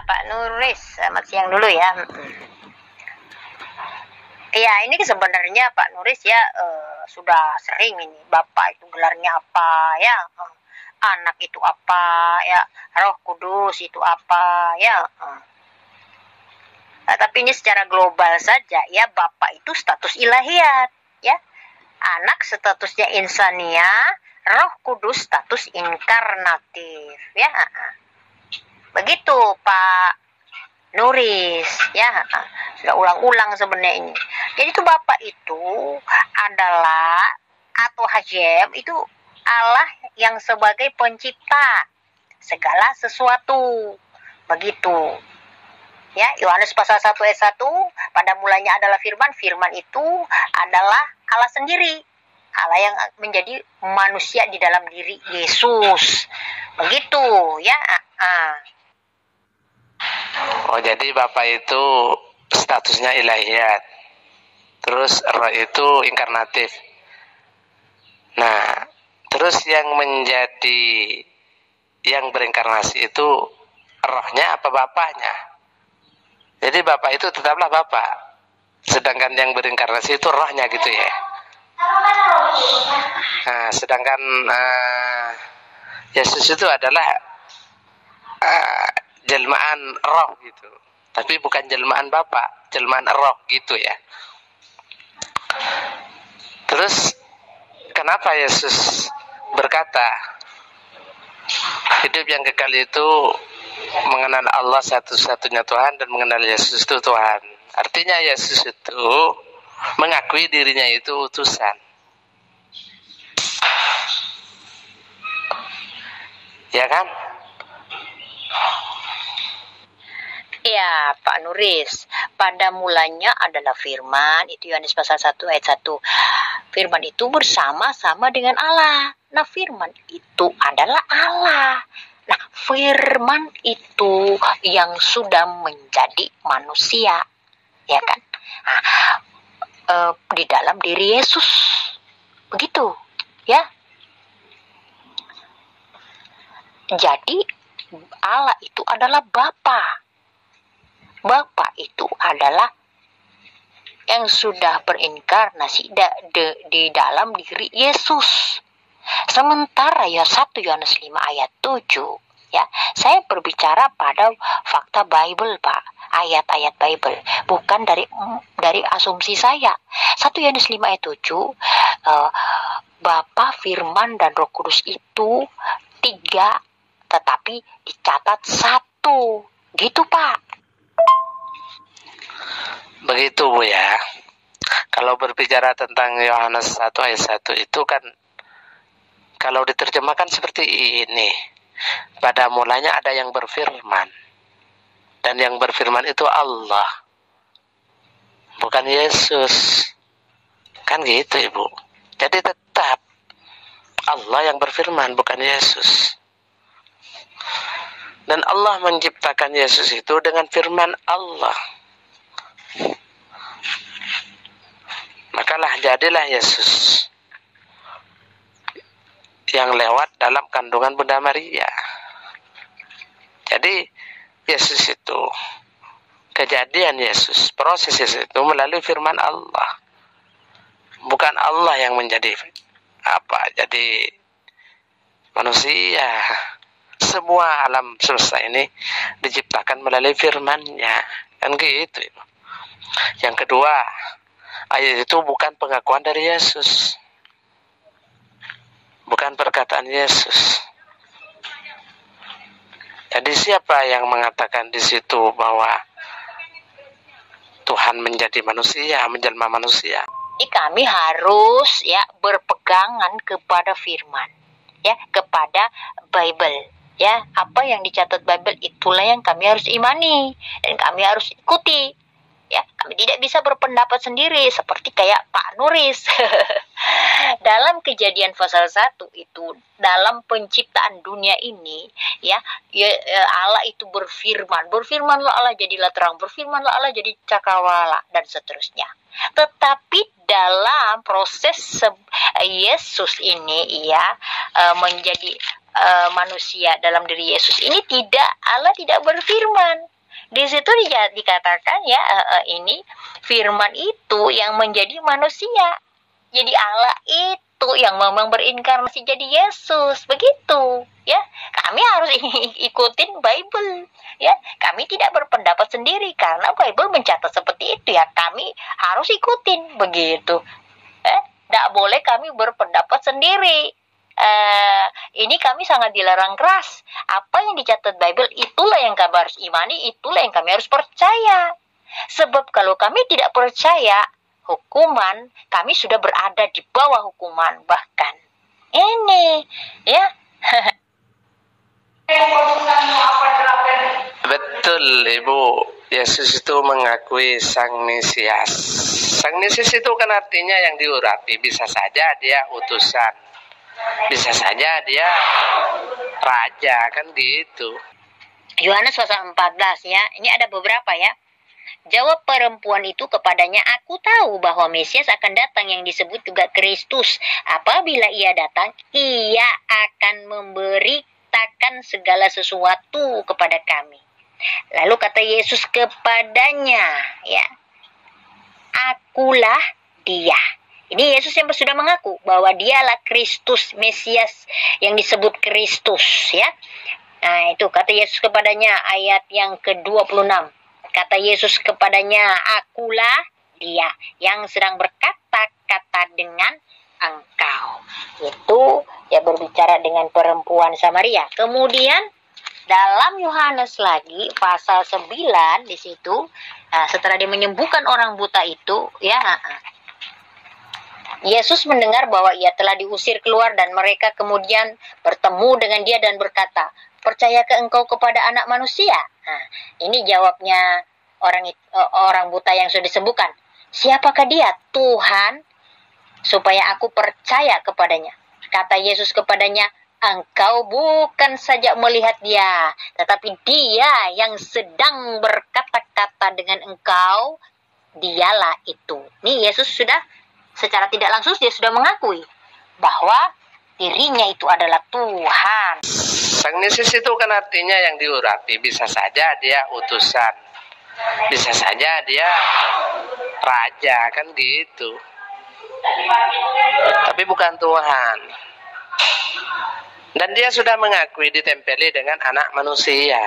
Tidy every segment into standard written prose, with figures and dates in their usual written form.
Pak Nuris, selamat siang dulu ya. Ya, ini sebenarnya Pak Nuris ya sudah sering ini Bapak itu gelarnya apa ya, anak itu apa ya, Roh Kudus itu apa ya. Nah, tapi ini secara global saja ya, Bapak itu status ilahiyat ya, anak statusnya insania, Roh Kudus status inkarnatif ya. Begitu Pak Nuris ya, sudah ulang-ulang sebenarnya ini. Jadi itu Bapak itu adalah atau Hashem itu Allah yang sebagai pencipta segala sesuatu. Begitu. Ya, Yohanes pasal 1 ayat 1, pada mulanya adalah firman, firman itu adalah Allah sendiri. Allah yang menjadi manusia di dalam diri Yesus. Begitu ya. Oh, jadi Bapak itu statusnya ilahiyat. Terus roh itu inkarnatif. Nah, terus yang berinkarnasi itu rohnya apa bapaknya? Jadi Bapak itu tetaplah Bapak. Sedangkan yang berinkarnasi itu rohnya gitu ya. Nah, sedangkan Yesus itu adalah jelmaan roh gitu, tapi bukan jelmaan Bapak, jelmaan roh gitu ya. Terus kenapa Yesus berkata hidup yang kekal itu mengenal Allah satu-satunya Tuhan dan mengenal Yesus itu Tuhan? Artinya Yesus itu mengakui dirinya itu utusan. Ya kan? Ya, Pak Nuris, pada mulanya adalah firman, itu Yohanes pasal 1 ayat 1. Firman itu bersama-sama dengan Allah. Nah, firman itu adalah Allah. Nah, firman itu yang sudah menjadi manusia, ya kan? Nah, di dalam diri Yesus. Begitu, ya. Jadi, Allah itu adalah Bapa. Bapa itu adalah yang sudah berinkarnasi di dalam diri Yesus. Sementara ya 1 Yohanes 5 ayat 7 ya, saya berbicara pada fakta Bible Pak, ayat-ayat Bible, bukan dari asumsi saya. 1 Yohanes 5 ayat 7, Bapa, Firman dan Roh Kudus itu 3 tetapi dicatat 1. Gitu Pak. Begitu Bu ya. Kalau berbicara tentang Yohanes 1 ayat 1 itu kan kalau diterjemahkan seperti ini. Pada mulanya ada yang berfirman. Dan yang berfirman itu Allah. Bukan Yesus. Kan gitu Ibu. Jadi tetap Allah yang berfirman, bukan Yesus. Dan Allah menciptakan Yesus itu dengan firman Allah. Makalah jadilah Yesus yang lewat dalam kandungan Bunda Maria. Jadi Yesus itu, kejadian Yesus, proses Yesus itu melalui firman Allah. Bukan Allah yang menjadi jadi manusia. Semua alam semesta ini diciptakan melalui firman-Nya. Kan gitu. Yang kedua, ayat itu bukan pengakuan dari Yesus. Bukan perkataan Yesus. Jadi siapa yang mengatakan di situ bahwa Tuhan menjadi manusia, menjelma manusia? Jadi kami harus ya berpegangan kepada firman, ya, kepada Bible. Ya, apa yang dicatat Bible itulah yang kami harus imani dan kami harus ikuti. Ya, kami tidak bisa berpendapat sendiri seperti kayak Pak Nuris. Dalam Kejadian pasal 1 itu, dalam penciptaan dunia ini, ya Allah itu berfirmanlah Allah jadilah terang, berfirmanlah Allah jadi cakrawala dan seterusnya. Tetapi dalam proses Yesus ini ya menjadi manusia dalam diri Yesus ini Allah tidak berfirman. Di situ dikatakan ya, ini firman itu yang menjadi manusia. Jadi Allah itu yang memang berinkarnasi jadi Yesus, begitu ya. Kami harus ikutin Bible ya. Kami tidak berpendapat sendiri karena Bible mencatat seperti itu ya. Kami harus ikutin begitu. Tidak boleh kami berpendapat sendiri. Ini kami sangat dilarang keras. Apa yang dicatat Bible itulah yang kami harus imani, itulah yang kami harus percaya. Sebab kalau kami tidak percaya hukuman, kami sudah berada di bawah hukuman bahkan. Ini ya. Betul, Ibu. Yesus itu mengakui Sang Mesias. Sang Mesias itu kan artinya yang diurapi. Bisa saja dia utusan, bisa saja dia raja, kan gitu. Yohanes pasal 14 ya. Ini ada beberapa ya. Jawab perempuan itu kepadanya, aku tahu bahwa Mesias akan datang yang disebut juga Kristus. Apabila ia datang, ia akan memberitakan segala sesuatu kepada kami. Lalu kata Yesus kepadanya, ya, akulah dia. Ini Yesus yang sudah mengaku bahwa dialah Kristus, Mesias yang disebut Kristus, ya. Nah, itu kata Yesus kepadanya, ayat yang ke-26. Kata Yesus kepadanya, akulah dia yang sedang berkata-kata dengan engkau. Itu ya berbicara dengan perempuan Samaria. Kemudian dalam Yohanes lagi pasal 9 di situ, setelah dia menyembuhkan orang buta itu, ya, Yesus mendengar bahwa ia telah diusir keluar dan mereka kemudian bertemu dengan dia dan berkata, percayakah engkau kepada anak manusia? Nah, ini jawabnya orang buta yang sudah disembuhkan. Siapakah dia? Tuhan, supaya aku percaya kepadanya. Kata Yesus kepadanya, engkau bukan saja melihat dia, tetapi dia yang sedang berkata-kata dengan engkau, dialah itu. Nih Yesus sudah secara tidak langsung dia sudah mengakui bahwa dirinya itu adalah Tuhan. Sang Mesias itu kan artinya yang diurapi. Bisa saja dia utusan, bisa saja dia raja, kan gitu. Tapi bukan Tuhan. Dan dia sudah mengakui ditempeli dengan anak manusia.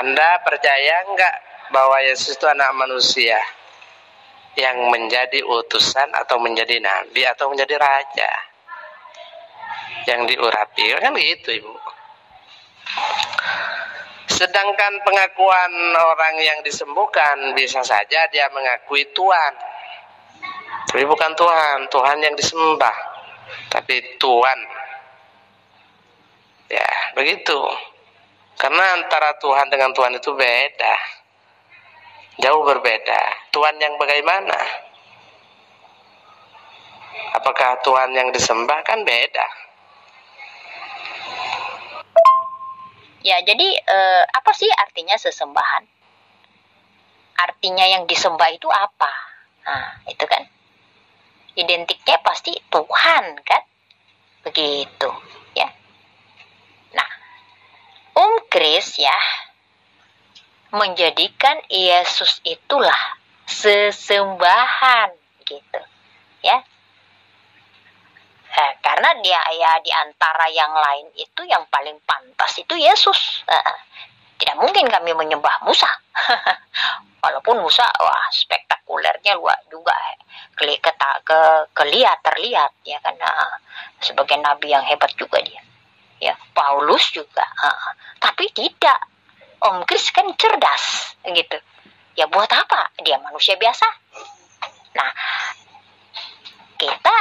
Anda percaya enggak bahwa Yesus itu anak manusia yang menjadi utusan atau menjadi nabi atau menjadi raja yang diurapi, kan gitu, Ibu. Sedangkan pengakuan orang yang disembuhkan bisa saja dia mengakui Tuhan, tapi bukan Tuhan. Tuhan yang disembah, tapi Tuhan. Ya, begitu. Karena antara Tuhan dengan Tuhan itu beda, jauh berbeda. Tuhan yang bagaimana? Apakah Tuhan yang disembah? Kan beda. Ya, jadi apa sih artinya sesembahan? Artinya yang disembah itu apa? Nah, itu kan identiknya pasti Tuhan, kan? Begitu, ya. Nah, Kris ya menjadikan Yesus itulah sesembahan, gitu, ya. Karena dia ya di antara yang lain itu yang paling pantas itu Yesus. Tidak mungkin kami menyembah Musa. Walaupun Musa wah spektakulernya luar juga, terlihat ya kan, sebagai nabi yang hebat juga dia. Ya, Paulus juga. Tapi tidak. Kris kan cerdas gitu. Ya buat apa? Dia manusia biasa. Nah, kita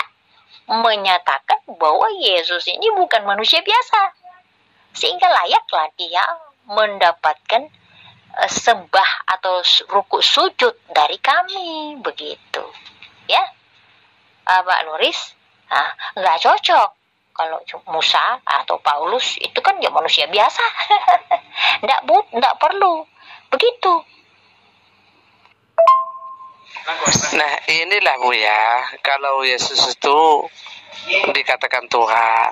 menyatakan bahwa Yesus ini bukan manusia biasa, sehingga layaklah dia mendapatkan sembah atau rukuk sujud dari kami, begitu ya. Pak Nuris, nggak cocok kalau Musa atau Paulus itu kan ya manusia biasa. nggak perlu begitu. Nah, inilah Bu ya, kalau Yesus itu dikatakan Tuhan,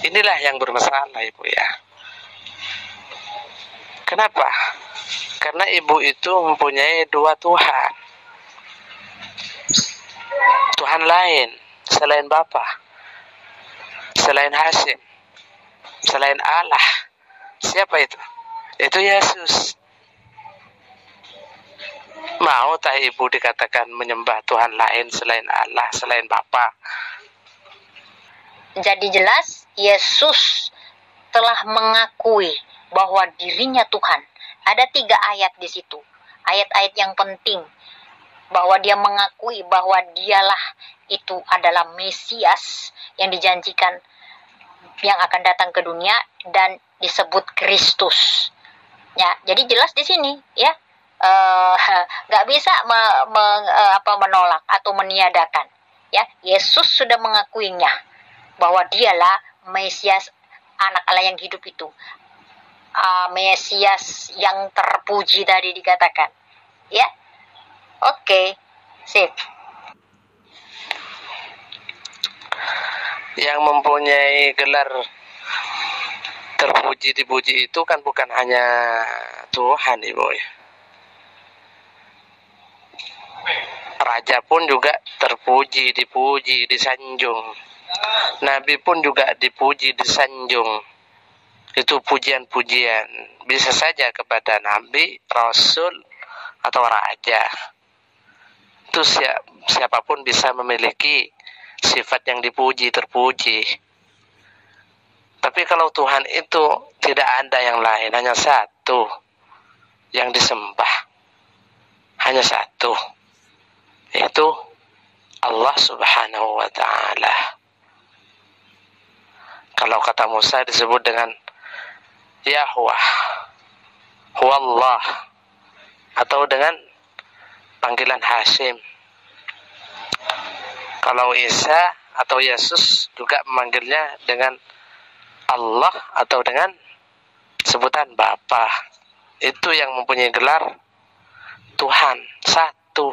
inilah yang bermasalah Ibu ya. Kenapa? Karena ibu itu mempunyai dua Tuhan. Tuhan lain selain Bapa, selain Hasyim, selain Allah. Siapa itu? Itu Yesus. Mau tak ibu dikatakan menyembah Tuhan lain selain Allah, selain Bapa? Jadi jelas Yesus telah mengakui bahwa dirinya Tuhan. Ada 3 ayat di situ. Ayat-ayat yang penting. Bahwa dia mengakui bahwa dialah itu adalah Mesias yang dijanjikan yang akan datang ke dunia dan disebut Kristus. Ya, jadi jelas di sini ya. Nggak bisa menolak atau meniadakan. Ya, Yesus sudah mengakuinya bahwa dialah Mesias, anak Allah yang hidup itu. Mesias yang terpuji tadi dikatakan. Ya. Oke. Sip. Yang mempunyai gelar terpuji dipuji itu kan bukan hanya Tuhan, Ibu. Raja pun juga terpuji, dipuji, disanjung. Nabi pun juga dipuji, disanjung. Itu pujian-pujian. Bisa saja kepada nabi, rasul, atau raja. Itu siapapun bisa memiliki sifat yang dipuji, terpuji. Tapi kalau Tuhan itu tidak ada yang lain, hanya satu yang disembah. Hanya satu. Yaitu Allah Subhanahu wa ta'ala. Kalau kata Musa disebut dengan Yahweh, Huwallah, atau dengan panggilan Hasyim. Kalau Isa atau Yesus juga memanggilnya dengan Allah atau dengan sebutan Bapa. Itu yang mempunyai gelar Tuhan satu.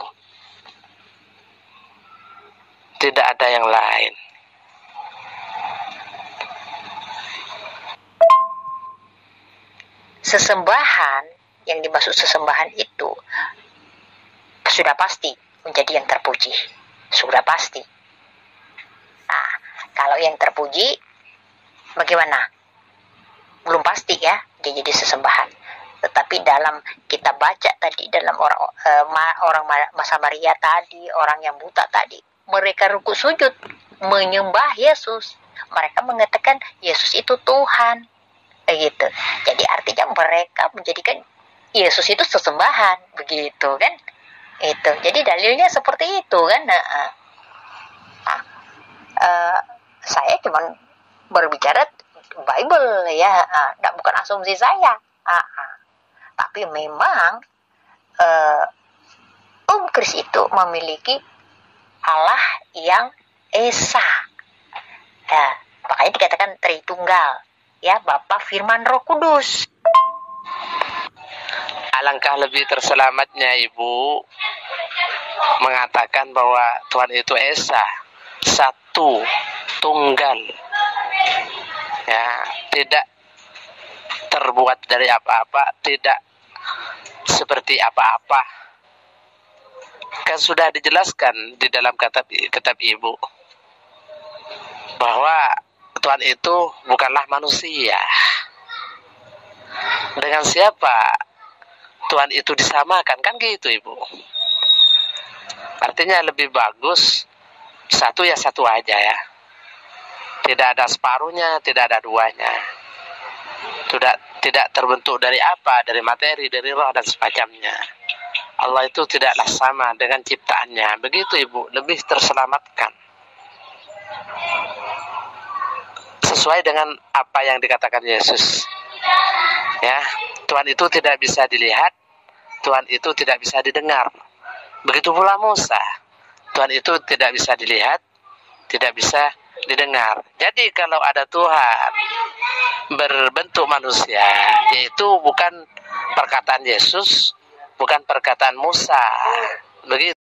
Tidak ada yang lain. Sesembahan, yang dimaksud sesembahan itu sudah pasti menjadi yang terpuji. Sudah pasti. Nah, kalau yang terpuji bagaimana? Belum pasti ya, dia jadi sesembahan. Tetapi dalam kita baca tadi, dalam orang masa Maria tadi, orang yang buta tadi, mereka rukuk sujud menyembah Yesus. Mereka mengatakan Yesus itu Tuhan. Begitu. Jadi artinya mereka menjadikan Yesus itu sesembahan, begitu kan? Itu. Jadi dalilnya seperti itu kan? Saya cuma berbicara Bible ya, bukan asumsi saya. Tapi memang Kris itu memiliki Allah yang Esa. Ya, makanya dikatakan Tritunggal. Ya, Bapa, Firman, Roh Kudus. Alangkah lebih terselamatnya Ibu mengatakan bahwa Tuhan itu Esa, satu, tunggal. Ya, tidak terbuat dari apa-apa, tidak seperti apa-apa. Kan sudah dijelaskan di dalam kitab Ibu bahwa Tuhan itu bukanlah manusia. Dengan siapa Tuhan itu disamakan? Kan gitu, Ibu. Artinya lebih bagus satu ya satu aja ya. Tidak ada separuhnya, tidak ada duanya. Tidak terbentuk dari apa? Dari materi, dari roh dan semacamnya. Allah itu tidaklah sama dengan ciptaannya. Begitu, Ibu, lebih terselamatkan. Sesuai dengan apa yang dikatakan Yesus. Ya, Tuhan itu tidak bisa dilihat, Tuhan itu tidak bisa didengar. Begitu pula Musa. Tuhan itu tidak bisa dilihat, tidak bisa didengar. Jadi kalau ada Tuhan berbentuk manusia, yaitu bukan perkataan Yesus, bukan perkataan Musa. Begitu.